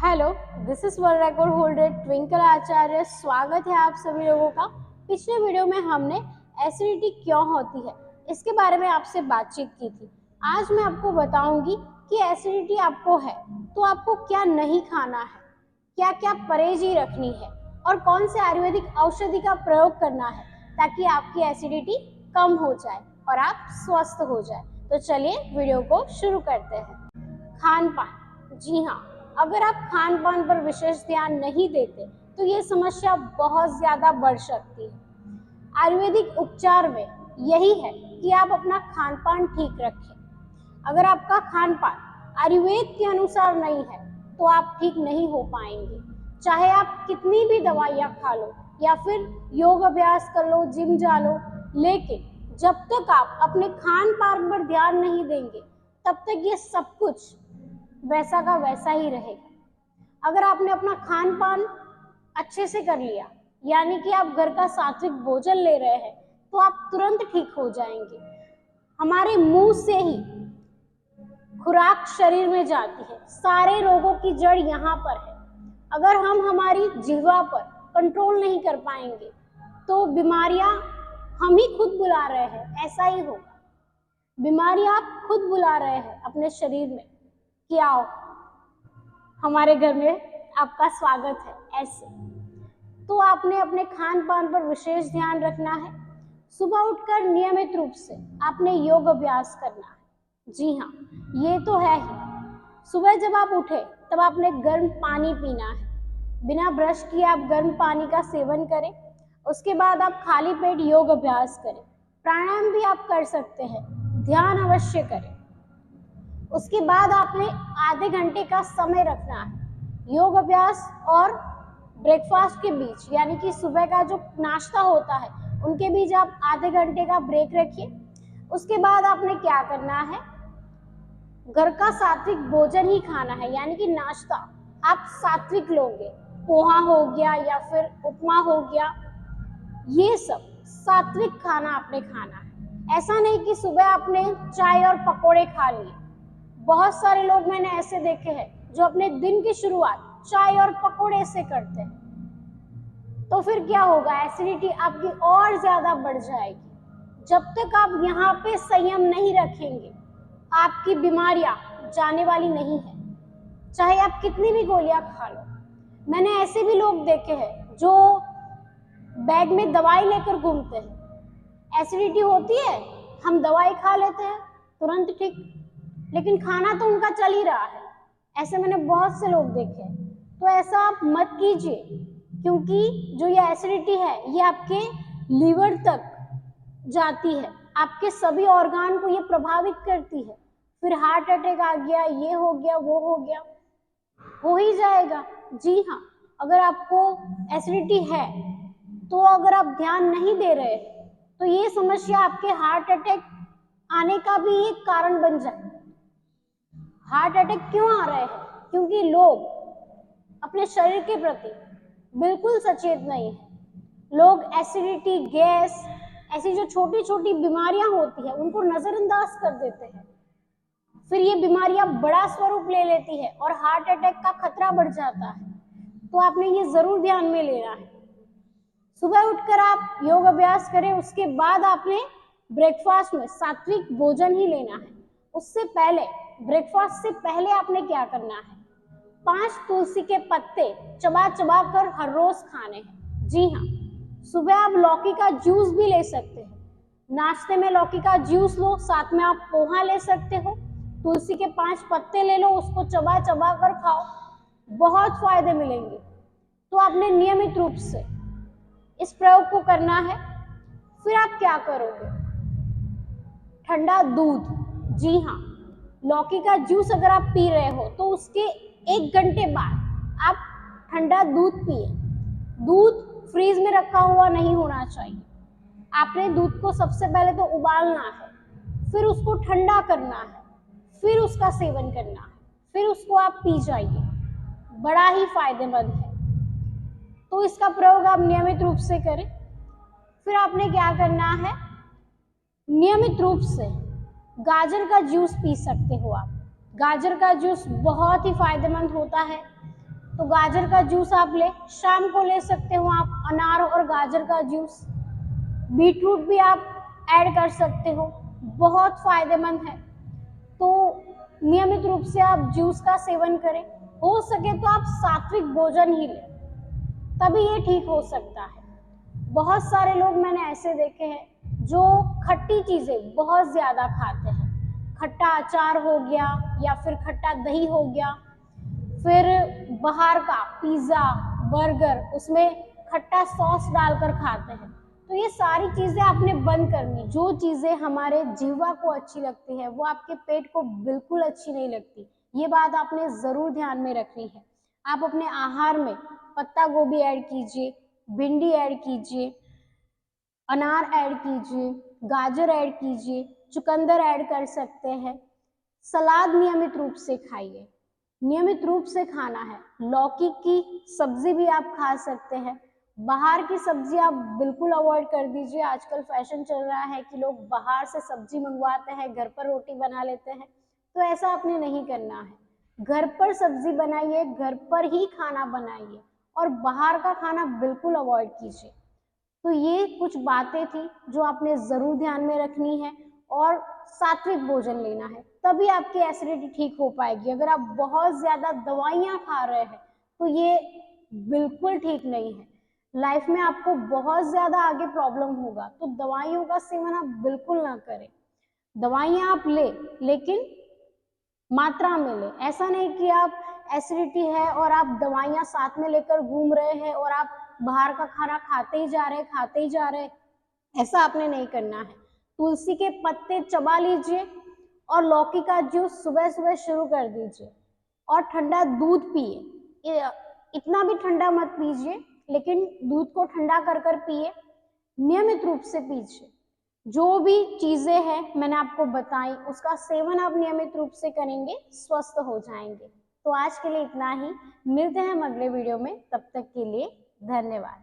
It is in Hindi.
Hello, this is world record holder Twinkle Acharya. स्वागत है आप सभी लोगों का। पिछले वीडियो में हमने एसिडिटी क्यों होती है इसके बारे में आपसे बातचीत की थी। आज मैं आपको बताऊंगी कि एसिडिटी आपको है तो आपको क्या नहीं खाना है, क्या क्या परहेजी रखनी है और कौन से आयुर्वेदिक औषधि का प्रयोग करना है ताकि आपकी एसिडिटी कम हो जाए और आप स्वस्थ हो जाए। तो चलिए वीडियो को शुरू करते हैं। खान पान, जी हाँ, अगर आप खान पान पर विशेष ध्यान नहीं देते तो ये समस्या बहुत ज्यादा बढ़ सकती है। आयुर्वेदिक उपचार में यही है कि आप अपना खान पान ठीक रखें। अगर आपका खान पान आयुर्वेद के अनुसार नहीं है तो आप ठीक नहीं हो पाएंगे। चाहे आप कितनी भी दवाइयाँ खा लो या फिर योग अभ्यास कर लो, जिम जा लो, लेकिन जब तक आप अपने खान पान पर ध्यान नहीं देंगे तब तक ये सब कुछ वैसा का वैसा ही रहेगा। अगर आपने अपना खान पान अच्छे से कर लिया, यानी कि आप घर का सात्विक भोजन ले रहे हैं, तो आप तुरंत ठीक हो जाएंगे। हमारे मुंह से ही खुराक शरीर में जाती है, सारे रोगों की जड़ यहाँ पर है। अगर हम हमारी जीवा पर कंट्रोल नहीं कर पाएंगे तो बीमारियां हम ही खुद बुला रहे हैं, ऐसा ही होगा। बीमारियां आप खुद बुला रहे हैं अपने शरीर में कि आओ हमारे घर में आपका स्वागत है, ऐसे। तो आपने अपने खान पान पर विशेष ध्यान रखना है। सुबह उठकर नियमित रूप से आपने योग अभ्यास करना है। जी हाँ, ये तो है ही। सुबह जब आप उठे तब आपने गर्म पानी पीना है। बिना ब्रश किए आप गर्म पानी का सेवन करें। उसके बाद आप खाली पेट योग अभ्यास करें। प्राणायाम भी आप कर सकते हैं, ध्यान अवश्य करें। उसके बाद आपने आधे घंटे का समय रखना है योग अभ्यास और ब्रेकफास्ट के बीच, यानी कि सुबह का जो नाश्ता होता है उनके बीच आप आधे घंटे का ब्रेक रखिए। उसके बाद आपने क्या करना है, घर का सात्विक भोजन ही खाना है, यानी कि नाश्ता आप सात्विक लोगे। पोहा हो गया या फिर उपमा हो गया, ये सब सात्विक खाना आपने खाना है। ऐसा नहीं कि सुबह आपने चाय और पकोड़े खा लिए। बहुत सारे लोग मैंने ऐसे देखे हैं जो अपने दिन की शुरुआत चाय और पकोड़े से करते हैं, तो फिर क्या होगा, एसिडिटी आपकी और ज्यादा बढ़ जाएगी। जब तक आप यहाँ पे संयम नहीं रखेंगे आपकी बीमारियां जाने वाली नहीं है, चाहे आप कितनी भी गोलियां खा लो। मैंने ऐसे भी लोग देखे हैं जो बैग में दवाई लेकर घूमते हैं। एसिडिटी होती है, हम दवाई खा लेते हैं तुरंत ठीक, लेकिन खाना तो उनका चल ही रहा है। ऐसे मैंने बहुत से लोग देखे हैं। तो ऐसा आप मत कीजिए, क्योंकि जो ये एसिडिटी है ये आपके लीवर तक जाती है, आपके सभी ऑर्गन को ये प्रभावित करती है। फिर हार्ट अटैक आ गया, ये हो गया, वो हो गया, हो ही जाएगा। जी हाँ, अगर आपको एसिडिटी है तो अगर आप ध्यान नहीं दे रहे तो ये समस्या आपके हार्ट अटैक आने का भी एक कारण बन जाए। हार्ट अटैक क्यों आ रहे हैं? क्योंकि लोग अपने शरीर के प्रति बिल्कुल सचेत नहीं है। लोग एसिडिटी, गैस, ऐसी जो छोटी छोटी बीमारियां होती है उनको नजरअंदाज कर देते हैं। फिर ये बीमारियां बड़ा स्वरूप ले लेती है और हार्ट अटैक का खतरा बढ़ जाता है। तो आपने ये जरूर ध्यान में लेना है। सुबह उठकर आप योग अभ्यास करें, उसके बाद आपने ब्रेकफास्ट में सात्विक भोजन ही लेना है। उससे पहले, ब्रेकफास्ट से पहले आपने क्या करना है, 5 तुलसी के पत्ते चबा चबा कर हर रोज खाने हैं। जी हाँ, सुबह आप लौकी का जूस भी ले सकते हैं। नाश्ते में लौकी का जूस लो, साथ में आप पोहा ले सकते हो। तुलसी के 5 पत्ते ले लो, उसको चबा चबा कर खाओ, बहुत फायदे मिलेंगे। तो आपने नियमित रूप से इस प्रयोग को करना है। फिर आप क्या करोगे, ठंडा दूध, जी हाँ, लौकी का जूस अगर आप पी रहे हो तो उसके 1 घंटे बाद आप ठंडा दूध पिए। दूध फ्रीज में रखा हुआ नहीं होना चाहिए। आपने दूध को सबसे पहले तो उबालना है, फिर उसको ठंडा करना है, फिर उसका सेवन करना है, फिर उसको आप पी जाइए, बड़ा ही फायदेमंद है। तो इसका प्रयोग आप नियमित रूप से करें। फिर आपने क्या करना है, नियमित रूप से गाजर का जूस पी सकते हो आप। गाजर का जूस बहुत ही फायदेमंद होता है। तो गाजर का जूस आप ले, शाम को ले सकते हो आप अनार और गाजर का जूस। बीटरूट भी आप ऐड कर सकते हो, बहुत फायदेमंद है। तो नियमित रूप से आप जूस का सेवन करें। हो सके तो आप सात्विक भोजन ही लें, तभी ये ठीक हो सकता है। बहुत सारे लोग मैंने ऐसे देखे हैं जो खट्टी चीजें बहुत ज्यादा खाते हैं। खट्टा अचार हो गया या फिर खट्टा दही हो गया, फिर बाहर का पिज्जा, बर्गर, उसमें खट्टा सॉस डालकर खाते हैं। तो ये सारी चीजें आपने बंद करनी। जो चीजें हमारे जीवा को अच्छी लगती है वो आपके पेट को बिल्कुल अच्छी नहीं लगती। ये बात आपने जरूर ध्यान में रखनी है। आप अपने आहार में पत्ता गोभी ऐड कीजिए, भिंडी ऐड कीजिए, अनार ऐड कीजिए, गाजर ऐड कीजिए, चुकंदर ऐड कर सकते हैं। सलाद नियमित रूप से खाइए, नियमित रूप से खाना है। लौकी की सब्जी भी आप खा सकते हैं। बाहर की सब्जी आप बिल्कुल अवॉइड कर दीजिए। आजकल फैशन चल रहा है कि लोग बाहर से सब्जी मंगवाते हैं, घर पर रोटी बना लेते हैं, तो ऐसा आपने नहीं करना है। घर पर सब्जी बनाइए, घर पर ही खाना बनाइए और बाहर का खाना बिल्कुल अवॉइड कीजिए। तो ये कुछ बातें थी जो आपने जरूर ध्यान में रखनी है और सात्विक भोजन लेना है, तभी आपकी एसिडिटी ठीक हो पाएगी। अगर आप बहुत ज्यादा दवाइयां खा रहे हैं तो ये बिल्कुल ठीक नहीं है। लाइफ में आपको बहुत ज्यादा आगे प्रॉब्लम होगा, तो दवाइयों का सेवन आप बिल्कुल ना करें। दवाइयां आप ले, लेकिन मात्रा में ले। ऐसा नहीं कि आप एसिडिटी है और आप दवाइयां साथ में लेकर घूम रहे हैं और आप बाहर का खाना खाते ही जा रहे, खाते ही जा रहे। ऐसा आपने नहीं करना है। तुलसी के पत्ते चबा लीजिए और लौकी का जूस सुबह सुबह शुरू कर दीजिए और ठंडा दूध पिए। इतना भी ठंडा मत पीजिए, लेकिन दूध को ठंडा कर कर पिए, नियमित रूप से पीजिए। जो भी चीजें हैं मैंने आपको बताई, उसका सेवन आप नियमित रूप से करेंगे, स्वस्थ हो जाएंगे। तो आज के लिए इतना ही, मिलते हैं हम अगले वीडियो में, तब तक के लिए धन्यवाद।